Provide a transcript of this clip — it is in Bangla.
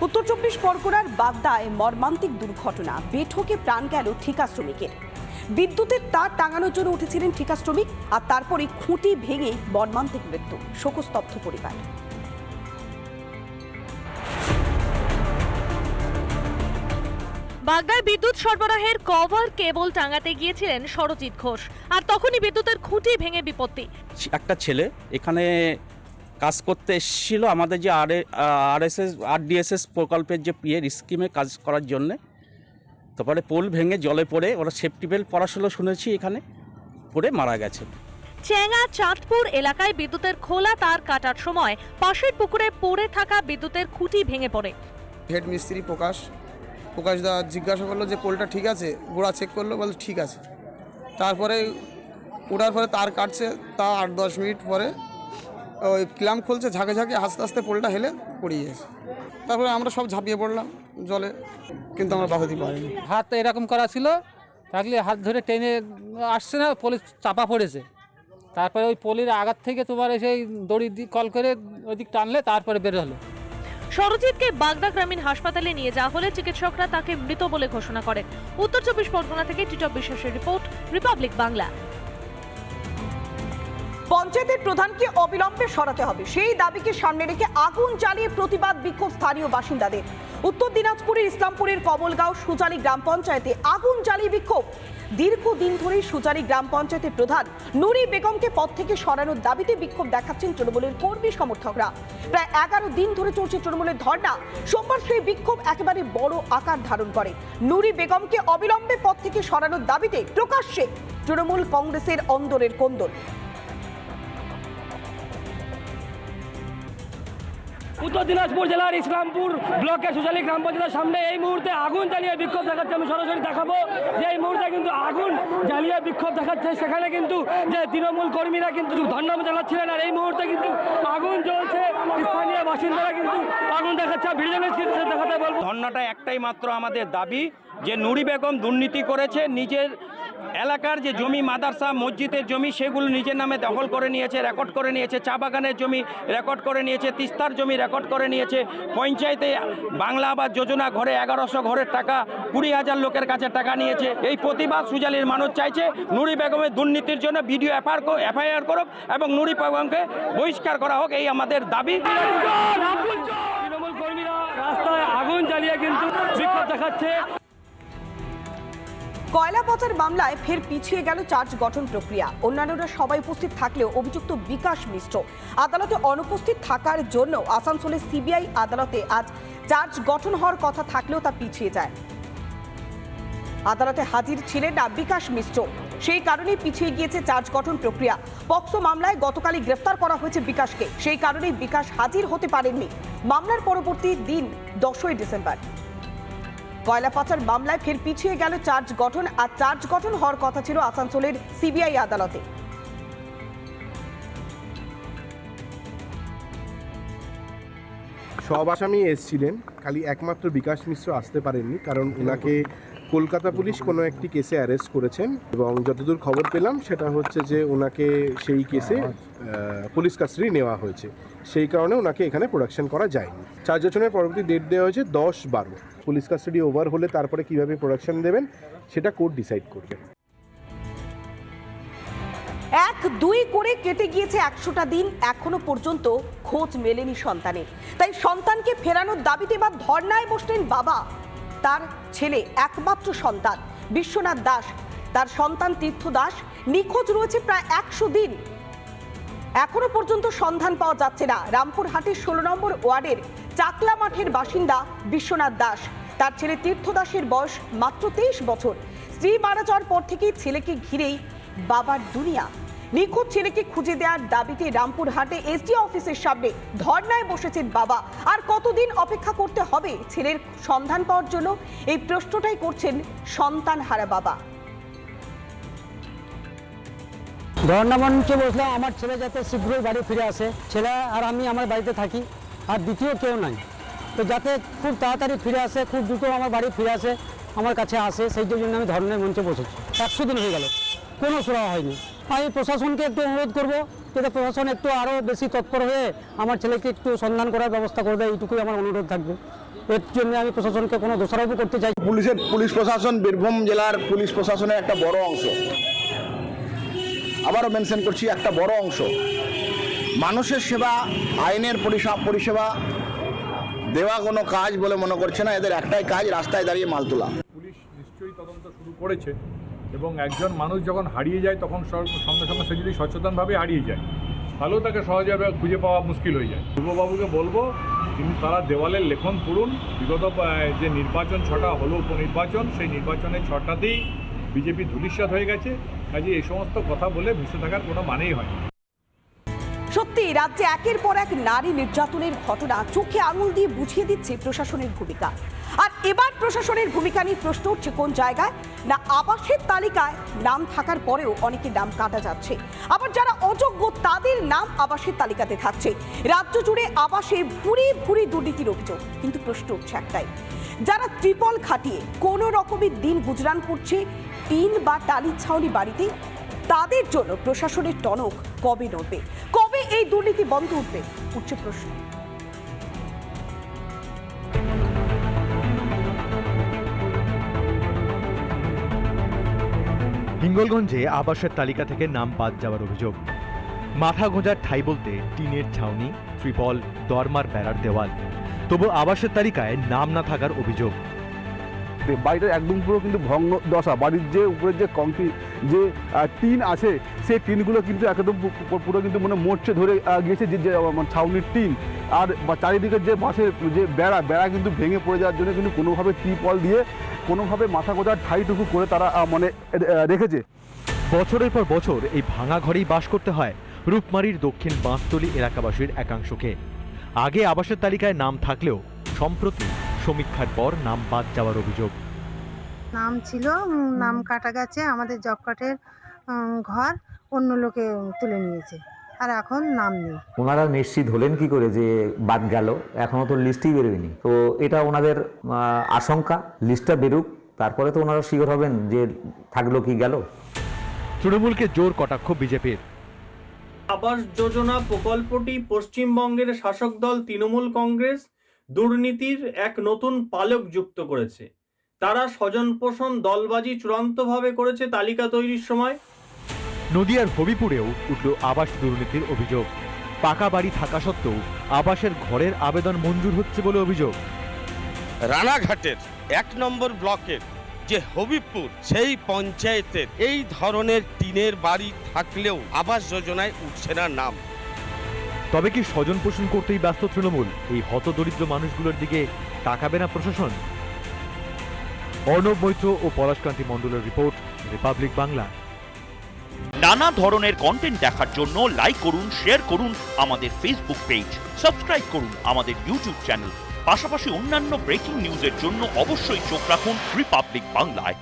উত্তর চব্বিশ পরগনার বাগদায় মর্মান্তিক দুর্ঘটনা, বেঠোকে প্রাণ গেল ঠিকা শ্রমিকের। বিদ্যুতের তার টাঙানোর জন্য উঠেছিলেন ঠিকা শ্রমিক, আর তারপরে খুঁটি ভেঙে মর্মান্তিক মৃত্যু, শোকস্তব্ধ পরিবার। বাগদায় বিদ্যুৎ সরবরাহের কভার কেবল টাঙাতে গিয়েছিলেন সরজিৎ ঘোষ, আর তখনই বিদ্যুতের খুঁটি ভেঙে বিপত্তি। একটা ছেলে এখানে কাজ করতে এসেছিল আমাদের যে আরডিএসএস প্রকল্পের যে পিএর স্কিমে কাজ করার জন্যে। তারপরে পোল ভেঙে জলে পড়ে, ওরা সেফটি বেল্ট পড়াশোনা শুনেছি, এখানে পড়ে মারা গেছে। চেঙ্গা চাঁদপুর এলাকায় বিদ্যুতের খোলা তার কাটার সময় পাশের পুকুরে পড়ে থাকা বিদ্যুতের খুঁটি ভেঙে পড়ে। হেড মিস্ত্রি প্রকাশ দা জিজ্ঞাসা করলো যে পোলটা ঠিক আছে, গোড়া চেক করলো, বলে ঠিক আছে। তারপরে ওঠার পরে তার কাটছে, তা 8-10 মিনিট পরে ওই ক্ল্যাম্প খুলছে, ঝাঁকে ঝাঁকে আস্তে আস্তে পোলটা হেলে পড়ে গেছে। তারপরে আমরা সব ঝাঁপিয়ে পড়লাম জলে, কিন্তু আমরা বাঁচাতে পারিনি। হাত এরকম করা ছিল, থাকলে হাত ধরে টেনে আসছে না, পলি চাপা পড়েছে। তারপরে ওই পলির আঘাত থেকে তোমার সেই দড়ি কল করে ওইদিক টানলে তারপরে বের হলো। সরজিৎকে বাগদা গ্রামীণ হাসপাতালে নিয়ে যাওয়া হলে চিকিৎসকরা তাকে মৃত বলে ঘোষণা করেন। উত্তর চব্বিশ পরগনা থেকে টিটপ বিশ্বাসের রিপোর্ট, রিপাবলিক বাংলা। পঞ্চায়েতের প্রধানকে অবিলম্বে সরাতে হবে, সেই দাবিকে সামনে রেখে আগুন জ্বালিয়ে প্রতিবাদ বিক্ষোভ স্থানীয় বাসিন্দাদের। উত্তর দিনাজপুরের ইসলামপুরের কমলগাঁও সুজালি গ্রাম পঞ্চায়েতে আগুন জ্বালিয়ে বিক্ষোভ। দীর্ঘদিন ধরেই সুজালি গ্রাম পঞ্চায়েতের প্রধান নুরি বেগমকে পদ থেকে সরানোর দাবিতে বিক্ষোভ দেখাচ্ছেন তৃণমূলের কর্মী সমর্থকরা। প্রায় 11 দিন ধরে চলছে তৃণমূলের ধর্ণা। সোমবার সেই বিক্ষোভ একেবারে বড় আকার ধারণ করে। নুরি বেগমকে অবিলম্বে পদ থেকে সরানোর দাবিতে প্রকাশ্যে তৃণমূল কংগ্রেসের অন্দরের কোন্দল। উত্তর দিনাজপুর জেলার ইসলামপুর ব্লকের সুজালি গ্রাম পঞ্চায়েতের সামনে এই মুহূর্তে আগুন জ্বালিয়ে বিক্ষোভ দেখাচ্ছে। আমি সরাসরি দেখাবো যে এই মুহূর্তে কিন্তু আগুন জ্বালিয়ে বিক্ষোভ দেখাচ্ছে। সেখানে কিন্তু যে তৃণমূল কর্মীরা কিন্তু ধর্ণা জানাচ্ছিলেন, আর এই মুহূর্তে কিন্তু আগুন জ্বলছে। স্থানীয় বাসিন্দারা কিন্তু আগুন দেখাচ্ছে। ভিডিও দেখাতে বলবো, ধর্ণাটা একটাই মাত্র আমাদের দাবি যে নুরি বেগম দুর্নীতি করেছে, নিজের এলাকার যে জমি, মাদ্রাসা মসজিদের জমি, সেগুলো নিজের নামে দখল করে নিয়েছে, রেকর্ড করে নিয়েছে। চা বাগানের জমি রেকর্ড করে নিয়েছে, তিস্তার জমি রেকর্ড করে নিয়েছে। পঞ্চায়েতে বাংলা আবাস যোজনা ঘরে 1100 ঘরের টাকা 20,000 লোকের কাছে টাকা নিয়েছে। এই প্রতিবাদ সুজালির মানুষ চাইছে নুরি বেগমের দুর্নীতির জন্য ভিডিও এফআইআর করুক এবং নুরি বেগমকে বহিষ্কার করা হোক, এই আমাদের দাবি। তৃণমূল কর্মীরা রাস্তায় আগুন জ্বালিয়ে কিন্তু বিক্ষোভ দেখাচ্ছে। কয়লা পচার মামলায় ফের পিছিয়ে গেল চার্জ গঠন প্রক্রিয়া। অন্যান্যরা সবাই উপস্থিত থাকলেও অভিযুক্ত বিকাশ মিশ্র আদালতে অনুপস্থিত থাকার জন্য আসানসোলের সিবিআই আদালতে আজ চার্জ গঠন হওয়ার কথা থাকলেও তা পিছিয়ে যায়। আদালতে হাজির ছিলেন না বিকাশ মিশ্র, সেই কারণেই পিছিয়ে গিয়েছে চার্জ গঠন প্রক্রিয়া। পক্সো মামলায় গতকালই গ্রেফতার করা হয়েছে বিকাশকে, সেই কারণেই বিকাশ হাজির হতে পারেননি। মামলার পরবর্তী দিন 10ই ডিসেম্বর। কয়লা পাচার মামলায় ফের পিছিয়ে গেল চার্জ গঠন, আর চার্জ গঠন হওয়ার কথা ছিল আসানসোলের সিবিআই আদালতে। সব আসামি এসেছিলেন, খালি একমাত্র বিকাশ মিশ্র আসতে পারেননি, কারণ ওনাকে কলকাতা পুলিশ কোনো একটি কেসে অ্যারেস্ট করেছেন এবং যতদূর খবর পেলাম সেটা হচ্ছে যে ওনাকে সেই কেসে পুলিশ কাস্টাডি নেওয়া হয়েছে, সেই কারণে ওনাকে এখানে প্রোডাকশন করা যায়নি। চার্জ গঠনের পরবর্তী ডেট দেওয়া হয়েছে 10-12। পুলিশ কাস্টাডি ওভার হলে তারপরে কিভাবে প্রোডাকশন দেবেন সেটা কোর্ট ডিসাইড করবে। 1-2 করে কেটে গিয়েছে 100টা দিন, এখনো পর্যন্ত খোঁজ মেলেনি সন্তানের। তাই সন্তানকে ফেরানোর দাবিতে বা ধর্নায় বসলেন বাবা। তার ছেলে একমাত্র সন্তান বিশ্বনাথ দাস, তার সন্তান তীর্থ দাস নিখোঁজ রয়েছে প্রায় 100 দিন, এখনো পর্যন্ত সন্ধান পাওয়া যাচ্ছে না। রামপুরহাটের 16 নম্বর ওয়ার্ডের চাকলা মাঠের বাসিন্দা বিশ্বনাথ দাস। তার ছেলে তীর্থ দাসের বয়স মাত্র 23 বছর। স্ত্রী মারা যাওয়ার পর থেকেই ছেলেকে ঘিরেই বাবার দুনিয়া। নিখোঁজ ছেলেকে খুঁজে দেওয়ার দাবিতে রামপুরহাটে এসডিও অফিসের সামনে ধর্নায় বসেছেন বাবা। আর কতদিন অপেক্ষা করতে হবে ছেলের সন্ধান পাওয়ার জন্য, এই প্রশ্নটাই করছেন সন্তান হারা বাবা। ধর্ণা মঞ্চে বসলাম আমার ছেলে যাতে শীঘ্রই বাড়ি ফিরে আসে, ছেলে আর আমি আমার বাড়িতে থাকি, আর দ্বিতীয় কেউ নাই, তো যাতে খুব তাড়াতাড়ি ফিরে আসে, খুব দ্রুত আমার বাড়ি ফিরে আসে, আমার কাছে আসে, সেই জন্য আমি ধর্ণার মঞ্চে বসেছি। 100 দিন হয়ে গেল, কোনো সুরা হয়নি। আমি প্রশাসনকে একটু অনুরোধ করব যাতে প্রশাসন একটু আরও বেশি তৎপর হয়ে আমার ছেলেকে একটু সন্ধান করার ব্যবস্থা করবে, এইটুকুই আমার অনুরোধ থাকবে। এর জন্য আমি প্রশাসনকে কোনো দোষারোপ করতে চাই। পুলিশ প্রশাসন বীরভূম জেলার পুলিশ প্রশাসনের একটা বড় অংশ, আবারও মেনশন করছি, একটা বড় অংশ মানুষের সেবা, আইনের পরিষেবা দেওয়া কোনো কাজ বলে মনে করছে না। এদের একটাই কাজ, রাস্তায় দাঁড়িয়ে মাল তোলা। পুলিশ নিশ্চয়ই তদন্ত শুরু করেছে এবং একজন মানুষ যখন হারিয়ে যায় তখন সঙ্গে সঙ্গে সে যদি সচেতনভাবে হারিয়ে যায় তাহলেও তাকে সহজভাবে খুঁজে পাওয়া মুশকিল হয়ে যায়। ধ্রুববাবুকে বলবো কিন্তু তারা দেওয়ালের লেখন পড়ুন। বিগত যে নির্বাচন 6টা হলো উপনির্বাচন, সেই নির্বাচনের 6টাতেই বিজেপি ধূলিসাৎ হয়ে গেছে। কাজে এই সমস্ত কথা বলে ভেসে থাকার কোনো মানেই হয় না। সত্যি রাজ্যে একের পর এক নারী নির্যাতনের ঘটনা চোখে আঙুল দিয়ে বুঝিয়ে দিচ্ছে প্রশাসনের ভূমিকা। আর এবার প্রশাসনের ভূমিকা নিয়ে প্রশ্ন উঠছে কোন জায়গায়, না আবাসের তালিকায় নাম থাকার পরেও অনেকের নাম কাটা যাচ্ছে, আবার যারা অযোগ্য তাদের নাম আবাসের তালিকাতে থাকছে। রাজ্য জুড়ে আবাসে ভুরি ভুরি দুর্নীতির অভিযোগ, কিন্তু প্রশ্ন উঠছে একটাই, যারা ত্রিপল খাটিয়ে কোনো রকমের দিন গুজরান করছে টিন বা টালির ছাউনি বাড়িতে, তাদের জন্য প্রশাসনের টনক কবে নড়বে, কবে এই দুর্নীতি বন্ধ উঠবে, উঠছে প্রশ্ন। হিঙ্গলগঞ্জে আবাসের তালিকা থেকে নাম বাদ যাওয়ার অভিযোগ। মাথা গোঁজার ঠাঁই বলতে টিনের ছাউনি, ত্রিপল, দরমার বেড়ার দেওয়াল, তবু আবাসের তালিকায় নাম না থাকার অভিযোগ। বাড়িটা একদম পুরো কিন্তু ভগ্ন দশা। বাড়ির যে উপরের যে কংক্রিট যে টিন আছে, সেই টিনগুলো কিন্তু একদম পুরো কিন্তু মানে মোর্চে ধরে গিয়েছে, যে ছাউনির টিন। আর চারিদিকে যে বাঁশের যে বেড়া কিন্তু ভেঙে পড়ে যাওয়ার জন্য কিন্তু কোনোভাবে ত্রিপল দিয়ে কোনোভাবে মাথা গোঁজার ঠাইটুকু করে তারা মানে রেখেছে। বছরের পর বছর এই ভাঙা ঘরেই বাস করতে হয় রূপমারীর দক্ষিণ বাঁশতলী এলাকাবাসীর একাংশকে। আগে আবাসের তালিকায় নাম থাকলেও সম্প্রতি সমীক্ষার পর নাম বাদ যাওয়ার অভিযোগ। নাম ছিল, নাম কাটা গেছে, আমাদের জব কার্ডের ঘর অন্য লোকে তুলে নিয়েছে, আর এখন নাম নেই। ওনারা নিশ্চিত হলেন কি করে যে বাদ গেল? এখনো তো লিস্টই বেরোয়নি, তো এটা ওনাদের আশঙ্কা। লিস্টটা বেরুক, তারপরে তো ওনারা শিওর হবেন যে থাকলো কি গেল। তৃণমূলকে জোর কটাক্ষ বিজেপির। আবাস যোজনা প্রকল্পটি পশ্চিমবঙ্গের শাসক দল তৃণমূল কংগ্রেস দুর্নীতির এক নতুন পালক যুক্ত করেছে। তারা স্বজন পোষণ দলবাজি চূড়ান্তভাবে করেছে তালিকা তৈরির সময়। নদিয়ার হবিপুরেও উঠল আবাস দুর্নীতির অভিযোগ। পাকা বাড়ি থাকা সত্ত্বেও আবাসের ঘরের আবেদন মঞ্জুর হচ্ছে বলে অভিযোগ। রানাঘাটের 1 নম্বর ব্লকের যে হবিপুর, সেই পঞ্চায়েতের এই ধরনের টিনের বাড়ি থাকলেও আবাস যোজনায় উঠছে না নাম। তবে কি স্বজন পোষণ করতেই ব্যস্ত তৃণমূল? এই হতদরিদ্র মানুষগুলোর দিকে তাকাবে না প্রশাসন? অর্ণব মৈত্র ও পলাশকান্তি মণ্ডলের রিপোর্ট, রিপাবলিক বাংলা। নানা ধরনের কন্টেন্ট দেখার জন্য লাইক করুন, শেয়ার করুন আমাদের ফেসবুক পেজ, সাবস্ক্রাইব করুন আমাদের ইউটিউব চ্যানেল। পাশাপাশি অন্যান্য ব্রেকিং নিউজের জন্য অবশ্যই চোখ রাখুন রিপাবলিক বাংলায়।